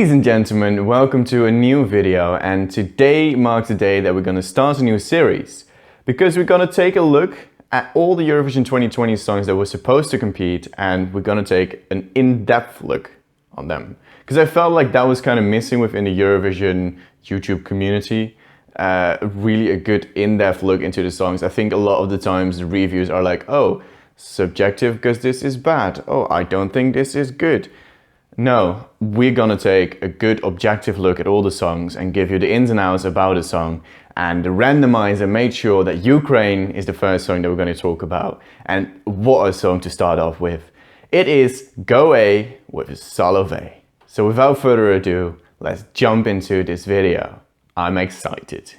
Ladies and gentlemen, welcome to a new video, and today marks the day that we're going to start a new series because we're going to take a look at all the Eurovision 2020 songs that were supposed to compete, and we're going to take an in-depth look on them because I felt like that was kind of missing within the Eurovision YouTube community. Really a good in-depth look into the songs. I think a lot of the times the reviews are like, oh, subjective because this is bad. Oh, I don't think this is good. No, we're gonna take a good objective look at all the songs and give you the ins and outs about a song. And the randomizer made sure that Ukraine is the first song that we're gonna talk about. And what a song to start off with. It is Go A with Solovey. So without further ado, let's jump into this video. I'm excited.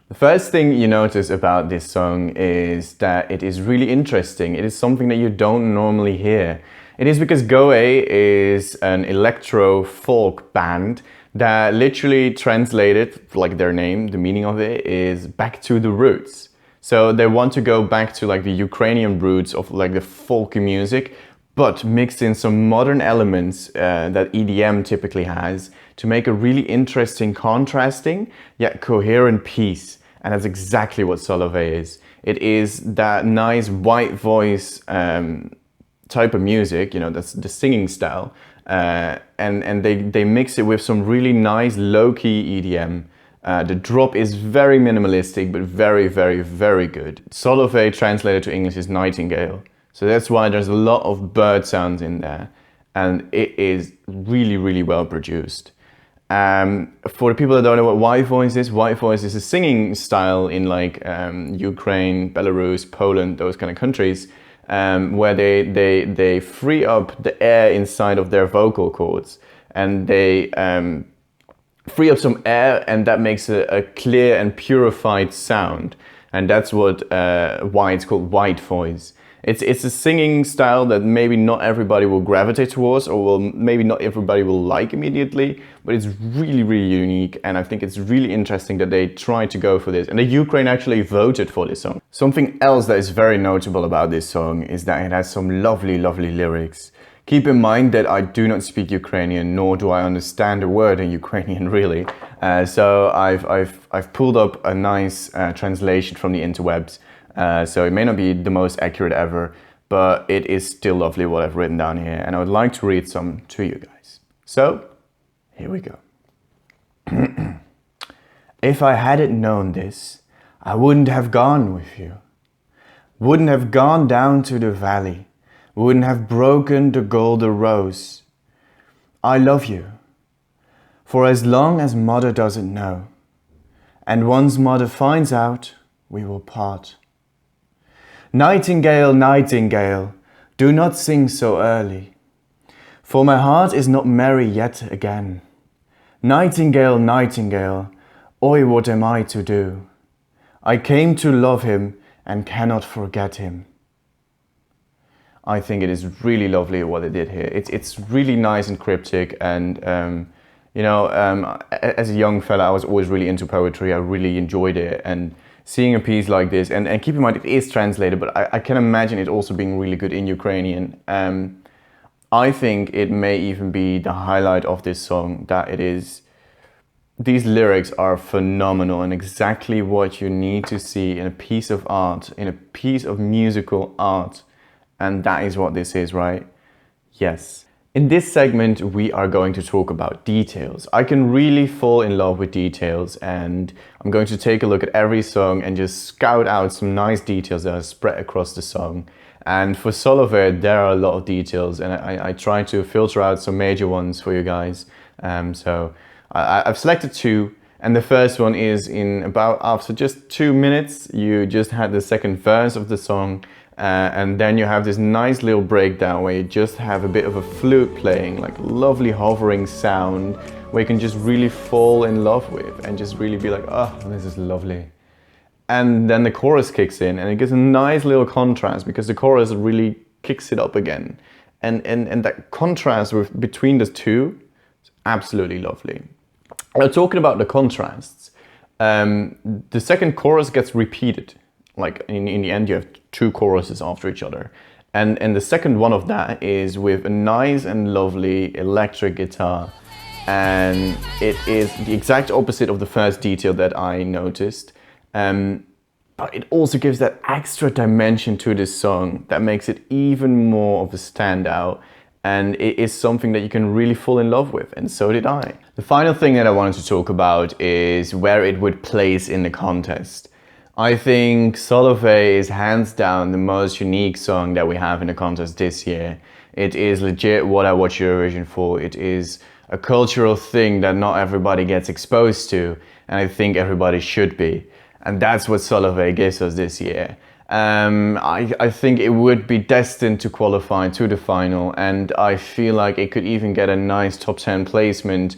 The first thing you notice about this song is that it is really interesting. It is something that you don't normally hear. It is because Go A is an electro folk band that literally translated, like their name, the meaning of it is back to the roots. So they want to go back to like the Ukrainian roots of like the folky music, but mixed in some modern elements that EDM typically has to make a really interesting, contrasting, yet coherent piece. And that's exactly what Solovey is. It is that nice white voice type of music, you know, that's the singing style. And they mix it with some really nice low-key EDM. The drop is very minimalistic, but very, very, very good. Solovey translated to English is nightingale. So that's why there's a lot of bird sounds in there. And it is really, really well produced. For the people that don't know what white voice is a singing style in like Ukraine, Belarus, Poland, those kind of countries, where they free up the air inside of their vocal cords, and they free up some air, and that makes a clear and purified sound, and that's what why it's called white voice. It's a singing style that maybe not everybody will gravitate towards, or maybe not everybody will like immediately, but it's really, really unique, and I think it's really interesting that they tried to go for this, and the Ukraine actually voted for this song. Something else that is very notable about this song is that it has some lovely, lovely lyrics. Keep in mind that I do not speak Ukrainian, nor do I understand a word in Ukrainian really, so I've pulled up a nice translation from the interwebs. So it may not be the most accurate ever, but it is still lovely what I've written down here, and I would like to read some to you guys. So, here we go. If I hadn't known this, I wouldn't have gone with you. Wouldn't have gone down to the valley. Wouldn't have broken the golden rose. I love you. For as long as mother doesn't know, and once mother finds out, we will part. Nightingale, nightingale, do not sing so early, for my heart is not merry yet again. Nightingale, nightingale, oi, what am I to do? I came to love him and cannot forget him. I think it is really lovely what they did here. It's really nice and cryptic, and you know, as a young fella, I was always really into poetry. I really enjoyed it, and seeing a piece like this, and keep in mind it is translated, but I can imagine it also being really good in Ukrainian. I think it may even be the highlight of this song, that it is, these lyrics are phenomenal and exactly what you need to see in a piece of art, in a piece of musical art. And that is what this is, right? Yes. In this segment, we are going to talk about details. I can really fall in love with details, and I'm going to take a look at every song and just scout out some nice details that are spread across the song. And for Solovey, there are a lot of details, and I try to filter out some major ones for you guys. So I've selected two, and the first one is in about after just 2 minutes, you just had the second verse of the song. And then you have this nice little breakdown where you just have a bit of a flute playing, like lovely hovering sound where you can just really fall in love with and just really be like, oh, this is lovely. And then the chorus kicks in, and it gives a nice little contrast because the chorus really kicks it up again. And that contrast between the two is absolutely lovely. Talking about the contrasts, the second chorus gets repeated. Like in the end, you have two choruses after each other. And the second one of that is with a nice and lovely electric guitar. And it is the exact opposite of the first detail that I noticed. But it also gives that extra dimension to this song that makes it even more of a standout. And it is something that you can really fall in love with, and so did I. The final thing that I wanted to talk about is where it would place in the contest. I think Solovey is hands down the most unique song that we have in the contest this year. It is legit what I watch Eurovision for. It is a cultural thing that not everybody gets exposed to, and I think everybody should be. And that's what Solovey gives us this year. I think it would be destined to qualify to the final, and I feel like it could even get a nice top 10 placement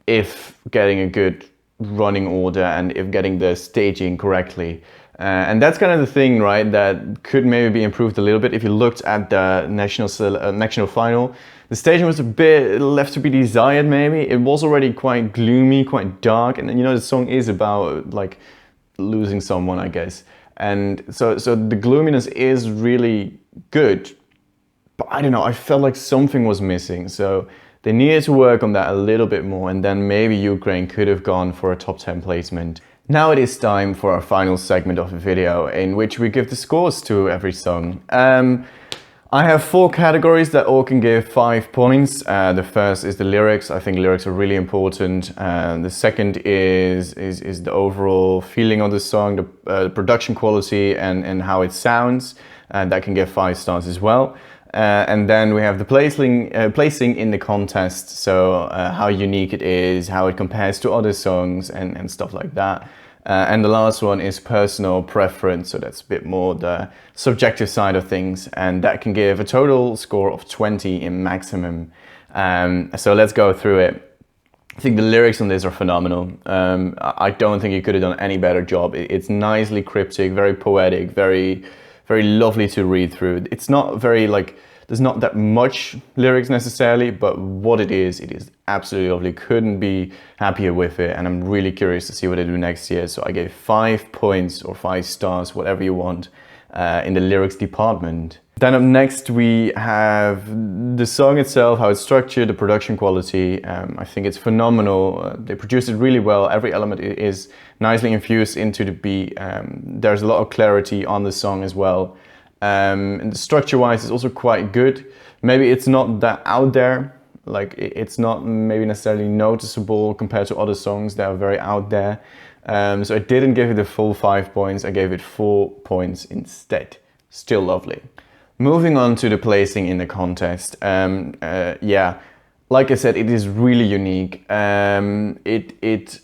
if getting a good running order and if getting the staging correctly. And that's kind of the thing, right, that could maybe be improved a little bit. If you looked at the national final, the staging was a bit left to be desired maybe. It was already quite gloomy, quite dark, and you know, the song is about like losing someone, I guess. And so the gloominess is really good, but I don't know, I felt like something was missing. So they needed to work on that a little bit more, and then maybe Ukraine could have gone for a top 10 placement. Now it is time for our final segment of the video, in which we give the scores to every song. I have 4 categories that all can give 5 points. The first is the lyrics. I think lyrics are really important. The second is the overall feeling of the song, the production quality and how it sounds. That can get 5 stars as well. And then we have the placing in the contest. So how unique it is, how it compares to other songs and stuff like that. And the last one is personal preference, so that's a bit more the subjective side of things, and that can give a total score of 20 in maximum. So let's go through it. I think the lyrics on this are phenomenal. I don't think you could have done any better job. It's nicely cryptic, very poetic, very, very lovely to read through. It's not very there's not that much lyrics necessarily, but what it is absolutely lovely. Couldn't be happier with it, and I'm really curious to see what they do next year. So I gave 5 points or 5 stars, whatever you want, in the lyrics department. Then up next we have the song itself, how it's structured, the production quality. I think it's phenomenal. They produced it really well. Every element is nicely infused into the beat. There's a lot of clarity on the song as well. And structure-wise, it's also quite good. Maybe it's not that out there, like it's not maybe necessarily noticeable compared to other songs that are very out there. So I didn't give it the full 5 points, I gave it 4 points instead. Still lovely. Moving on to the placing in the contest. Yeah, like I said, it is really unique. It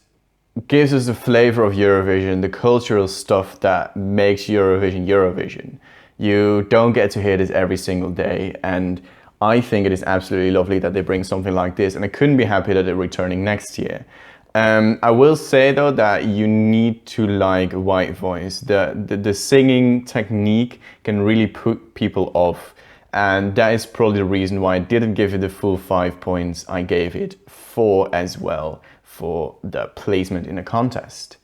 gives us the flavor of Eurovision, the cultural stuff that makes Eurovision Eurovision. You don't get to hear this every single day, and I think it is absolutely lovely that they bring something like this, and I couldn't be happier that they're returning next year. I will say though that you need to like white voice. The singing technique can really put people off, and that is probably the reason why I didn't give it the full 5 points. I gave it 4 as well for the placement in a contest.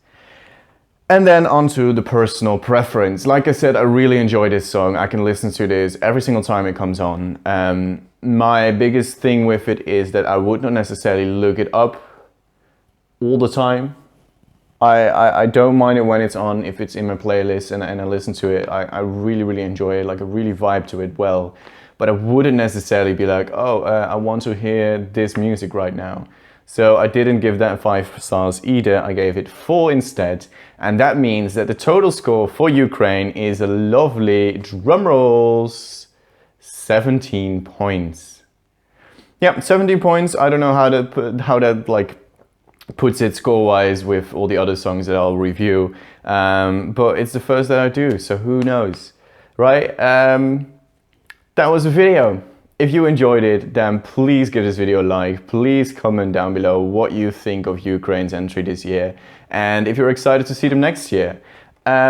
And then onto the personal preference. Like I said, I really enjoy this song. I can listen to this every single time it comes on. My biggest thing with it is that I would not necessarily look it up all the time. I don't mind it when it's on, if it's in my playlist and I listen to it. I really, really enjoy it. Like I really vibe to it well. But I wouldn't necessarily be like, oh, I want to hear this music right now. So I didn't give that 5 stars either, I gave it 4 instead. And that means that the total score for Ukraine is a lovely, drum rolls, 17 points. Yeah, 17 points. I don't know how that like puts it score-wise with all the other songs that I'll review. But it's the first that I do, so who knows, right? That was the video. If you enjoyed it, then please give this video a like. Please comment down below what you think of Ukraine's entry this year. And if you're excited to see them next year,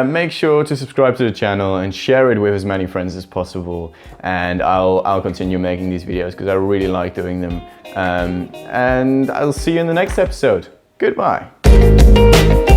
make sure to subscribe to the channel and share it with as many friends as possible. And I'll continue making these videos because I really like doing them. And I'll see you in the next episode. Goodbye.